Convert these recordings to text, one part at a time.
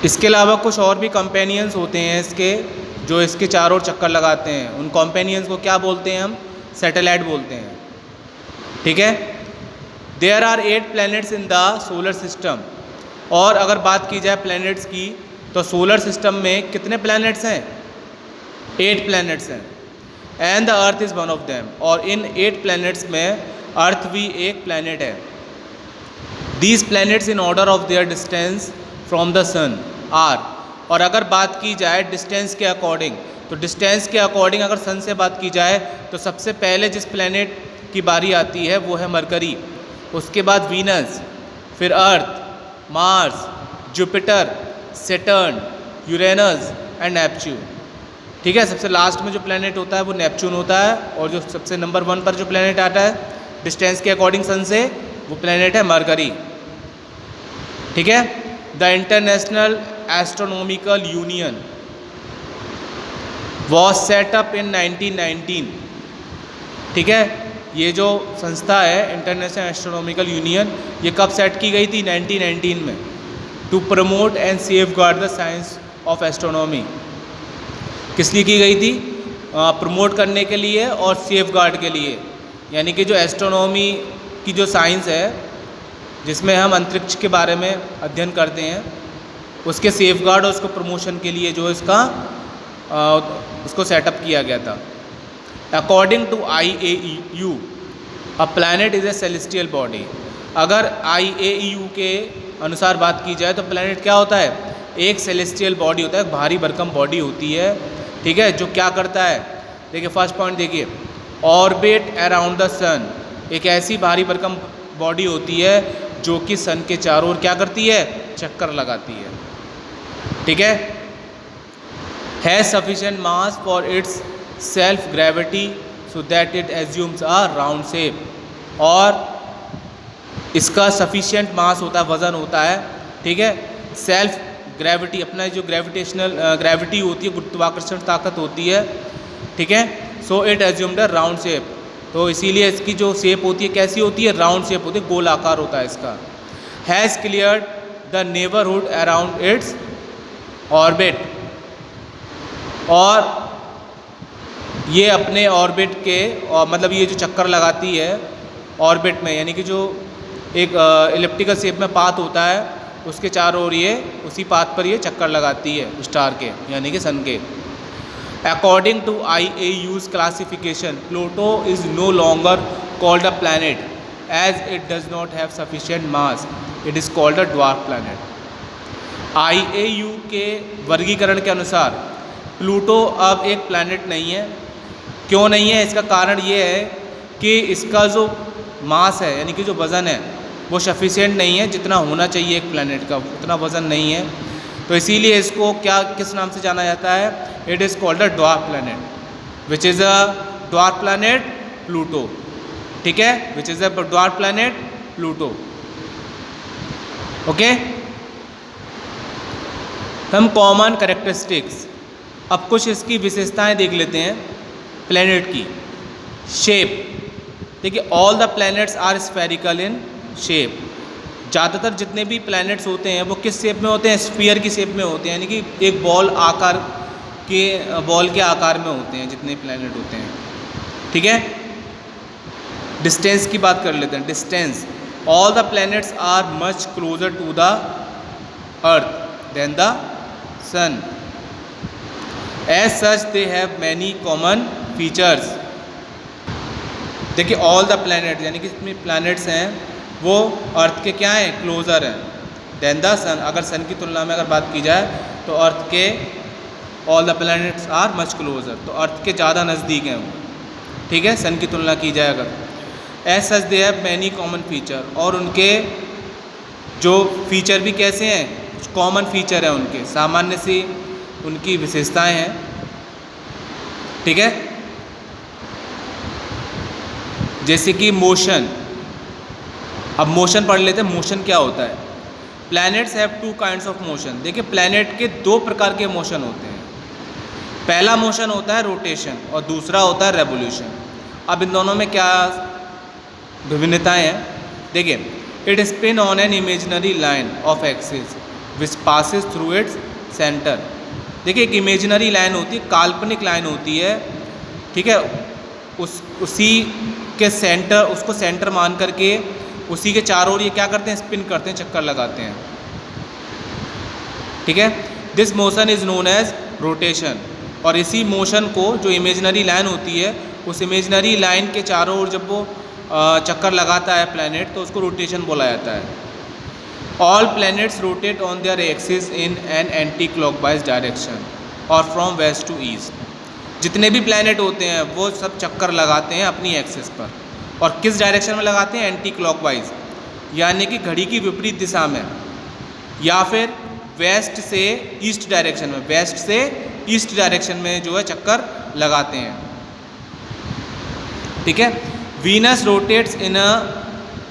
इसके अलावा कुछ और भी कंपेनियंस होते हैं इसके, जो इसके चारों ओर चक्कर लगाते हैं। उन कंपेनियंस को क्या बोलते हैं हम? सैटेलाइट बोलते हैं। ठीक है। There are 8 planets in the solar system. और अगर बात की जाए प्लैनेट्स की, तो सोलर सिस्टम में कितने प्लैनेट्स हैं? 8 प्लैनेट्स हैं। And the earth is one of them. और इन 8 प्लैनेट्स में अर्थ भी एक प्लैनेट है। These planets in order of their distance from the sun are. और अगर बात की जाए डिस्टेंस के अकॉर्डिंग, तो डिस्टेंस के अकॉर्डिंग अगर सन से बात की जाए तो सबसे पहले जिस प्लैनेट की बारी आती है वो है मरकरी, उसके बाद वीनस, फिर Earth, Mars, Jupiter, Saturn, Uranus and Neptune. ठीक है। सबसे लास्ट में जो प्लैनेट होता है वो नेपच्यून होता है, और जो सबसे नंबर 1 पर जो प्लैनेट आता है डिस्टेंस के अकॉर्डिंग सन से, वो प्लैनेट है मरकरी। ठीक है। The international astronomical union was set up in 1919। ठीक है। ये जो संस्था है इंटरनेशनल एस्ट्रोनॉमिकल यूनियन, ये कब सेट की गई थी? 1919 में। To promote and safeguard the science of astronomy. किस लिए की गई थी? प्रमोट करने के लिए और सेफ गार्ड के लिए। यानी कि जो एस्ट्रोनॉमी की जो साइंस है, जिसमें हम अंतरिक्ष के बारे में अध्ययन करते हैं, उसके सेफ गार्ड और उसको प्रमोशन के लिए जो इसका उसको सेटअप किया गया था। According to IAEU, a planet is a celestial body. अगर IAEU के अनुसार बात की जाए तो प्लैनेट क्या होता है? एक सेलेस्टियल बॉडी होता है, भारी भरकम बॉडी होती है। ठीक है। जो क्या करता है, देखिए फर्स्ट पॉइंट देखिए, ऑर्बिट अराउंड द सन। एक ऐसी भारी भरकम बॉडी होती है जो कि सन के चारों ओर क्या करती है? चक्कर लगाती है। ठीक है। Has sufficient mass for its self gravity so that it assumes a round shape. और इसका सफिशिएंट मास होता है, वज़न होता है। ठीक है। सेल्फ ग्रेविटी, अपना जो ग्रेविटेशनल ग्रेविटी होती है, गुरुत्वाकर्षण ताकत होती है। ठीक है। So it assumed a round shape. तो इसीलिए इसकी जो शेप होती है कैसी होती है? राउंड शेप होती है, गोल आकार होता है इसका। Has cleared the neighbourhood around its orbit. और ये अपने ऑर्बिट के, और मतलब ये जो चक्कर लगाती है ऑर्बिट में, यानी कि जो एक इलिप्टिकल शेप में पाथ होता है, उसके चारों ओर ये उसी पाथ पर ये चक्कर लगाती है स्टार के, यानी कि सन के। According to IAEU's classification, Pluto is no longer called a planet as it does not have sufficient mass. It is called a dwarf planet. IAEU के वर्गीकरण के अनुसार प्लूटो अब एक प्लैनेट नहीं है। क्यों नहीं है? इसका कारण ये है कि इसका जो मास है, यानी कि जो वज़न है, वो सफिशिएंट नहीं है। जितना होना चाहिए एक प्लैनेट का उतना वज़न नहीं है। तो इसीलिए इसको क्या, किस नाम से जाना जाता है? It is called a dwarf planet, which is a dwarf planet Pluto. ठीक है। Which is a dwarf planet Pluto. Okay. हम कॉमन कैरेक्टरिस्टिक्स, अब कुछ इसकी विशेषताएं देख लेते हैं प्लैनेट की। शेप, देखिए all the planets are spherical in shape. ज़्यादातर जितने भी प्लैनेट्स होते हैं वो किस शेप में होते हैं? स्फीयर की शेप में होते हैं, यानी कि एक बॉल के आकार में होते हैं जितने प्लैनेट होते हैं। ठीक है। डिस्टेंस की बात कर लेते हैं। Distance, all the planets are much closer to the earth than the sun. As such they have many common features. देखिए ऑल द प्लैनेट्स, यानी कि जितने प्लैनेट्स हैं वो अर्थ के क्या हैं? क्लोज़र हैं देन द सन। अगर सन की तुलना में अगर बात की जाए तो अर्थ के all the planets are much closer, तो अर्थ के ज़्यादा नज़दीक हैं वो। ठीक है। सन की तुलना की जाए अगर। As such they have many common feature, और उनके जो फीचर भी कैसे हैं? कॉमन फीचर है उनके, सामान्य सी उनकी विशेषताएं हैं। ठीक है। जैसे कि मोशन। अब मोशन पढ़ लेते हैं, मोशन क्या होता है? Planets have 2 kinds of motion. देखिए प्लैनेट के 2 प्रकार के मोशन होते हैं। पहला मोशन होता है रोटेशन और दूसरा होता है रेवोल्यूशन। अब इन दोनों में क्या विभिन्नताएं हैं? देखिए, it spin on an imaginary line of axis. Which passes through its centre. देखिए एक इमेजिनरी लाइन होती है, काल्पनिक लाइन होती है, ठीक है, उसी के सेंटर, उसको सेंटर मान करके उसी के चारों ओर ये क्या करते हैं, स्पिन करते हैं, चक्कर लगाते हैं, ठीक है। This motion is known as rotation. और इसी मोशन को, जो इमेजिनरी लाइन होती है, उस इमेजिनरी लाइन के चारों ओर जब वो चक्कर लगाता है प्लैनेट, तो उसको रोटेशन बोला जाता है। All planets rotate on their axis in an anti clockwise direction और फ्रॉम वेस्ट टू ईस्ट। जितने भी प्लैनेट होते हैं वो सब चक्कर लगाते हैं अपनी एक्सिस पर, और किस डायरेक्शन में लगाते हैं, एंटी क्लॉकवाइज, यानी कि घड़ी की विपरीत दिशा में, या फिर वेस्ट से ईस्ट डायरेक्शन में, वेस्ट से ईस्ट डायरेक्शन में जो है चक्कर लगाते हैं, ठीक है। Venus rotates in a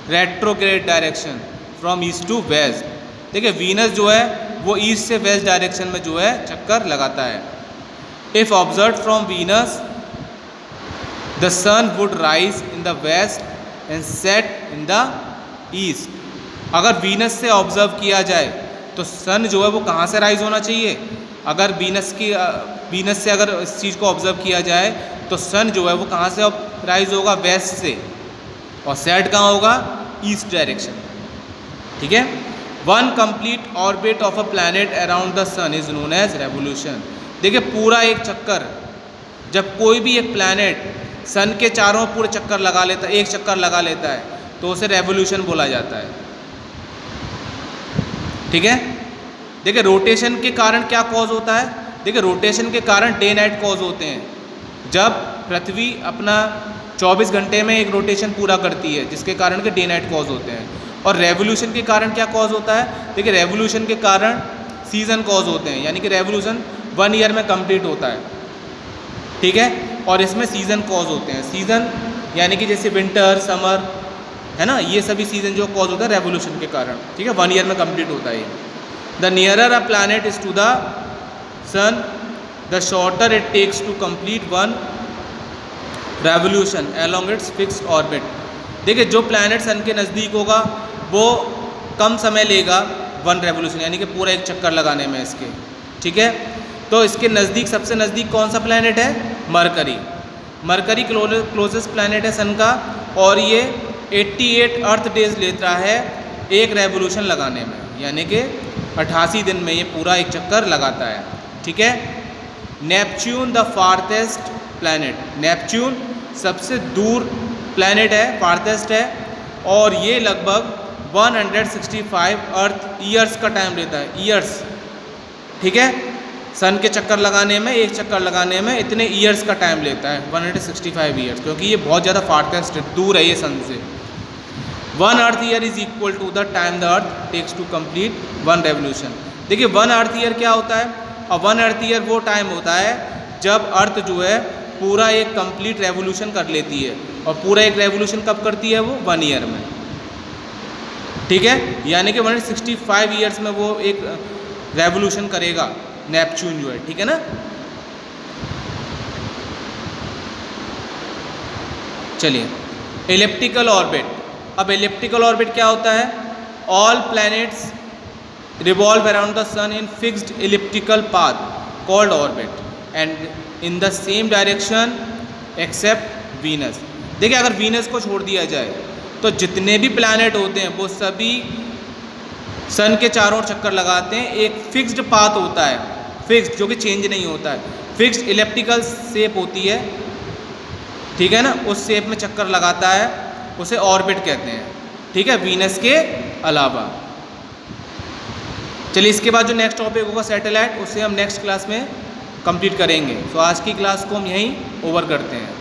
retrograde direction from east to west. देखिए वीनस जो है वो ईस्ट से वेस्ट डायरेक्शन में जो है चक्कर लगाता है। If observe from Venus the sun would rise in the west and set in the east. अगर वीनस से ऑब्जर्व किया जाए तो सन जो है वो कहाँ से राइज होना चाहिए, अगर वीनस से अगर इस चीज़ को ऑब्जर्व किया जाए तो सन जो है वो कहाँ से राइज होगा, वेस्ट से, और सेट कहाँ होगा, ईस्ट डायरेक्शन, ठीक है। One complete orbit of a planet around the sun is known as revolution. देखिए पूरा एक चक्कर, जब कोई भी एक प्लैनेट सन के चारों पूरे चक्कर लगा लेता है, एक चक्कर लगा लेता है, तो उसे रेवोल्यूशन बोला जाता है, ठीक है। देखिए रोटेशन के कारण क्या कॉज होता है, देखिए रोटेशन के कारण डे नाइट कॉज होते हैं। जब पृथ्वी अपना 24 घंटे में एक रोटेशन पूरा करती है, जिसके कारण के डे नाइट कॉज होते हैं। और रेवोल्यूशन के कारण क्या कॉज होता है, देखिए रेवोल्यूशन के कारण सीज़न कॉज होते हैं, यानी कि रेवोल्यूशन 1 ईयर में कंप्लीट होता है, ठीक है। और इसमें सीज़न कॉज होते हैं, सीज़न यानी कि जैसे विंटर, समर, है ना, ये सभी सीज़न जो कॉज होता है रेवोल्यूशन के कारण, ठीक है, 1 ईयर में कंप्लीट होता है। The nearer a planet is to the sun the shorter it takes to complete one revolution along its fixed orbit. देखिए जो प्लैनेट सन के नज़दीक होगा वो कम समय लेगा वन रेवोल्यूशन, यानी कि पूरा एक चक्कर लगाने में इसके, ठीक है। तो इसके नज़दीक, सबसे नज़दीक कौन सा प्लैनेट है, मरकरी। मरकरी क्लोजेस्ट प्लैनेट है सन का, और ये 88 अर्थ डेज लेता है एक रेवोल्यूशन लगाने में, यानी कि 88 दिन में ये पूरा एक चक्कर लगाता है, ठीक है। नेपच्यून द फारथेस्ट प्लैनेट, नेपच्यून सबसे दूर प्लैनेट है, फारथेस्ट है, और ये लगभग 165 अर्थ ईयर्स का टाइम लेता है, ईयर्स, ठीक है। सन के चक्कर लगाने में, एक चक्कर लगाने में इतने ईयर्स का टाइम लेता है, 165 ईयर्स, क्योंकि ये बहुत ज़्यादा फारथेस्ट है, दूर है ये सन से। 1 Earth year is equal to the time the Earth takes to complete one revolution. देखिए 1 अर्थ ईयर क्या होता है, और 1 अर्थ ईयर वो टाइम होता है जब अर्थ जो है पूरा एक कंप्लीट रेवोल्यूशन कर लेती है, और पूरा एक रेवोल्यूशन कब करती है, वो 1 ईयर में, ठीक है। यानी कि 165 ईयर्स में वो एक रेवोल्यूशन करेगा नेपच्यून जो है, ठीक है ना। चलिए एलिप्टिकल ऑर्बिट। अब एलिप्टिकल ऑर्बिट क्या होता है, all planets revolve around the sun in fixed elliptical path called orbit and in the same direction except Venus. देखिए अगर वीनस को छोड़ दिया जाए तो जितने भी प्लैनेट होते हैं वो सभी सन के चारों ओर चक्कर लगाते हैं, एक फिक्स्ड पाथ होता है, फिक्स्ड जो कि चेंज नहीं होता है, फिक्स्ड इलिप्टिकल शेप होती है, ठीक है ना, उस शेप में चक्कर लगाता है, उसे ऑर्बिट कहते हैं, ठीक है, वीनस के अलावा। चलिए इसके बाद जो नेक्स्ट टॉपिक होगा सैटेलाइट, उससे हम नेक्स्ट क्लास में कंप्लीट करेंगे। तो आज की क्लास को हम यहीं ओवर करते हैं।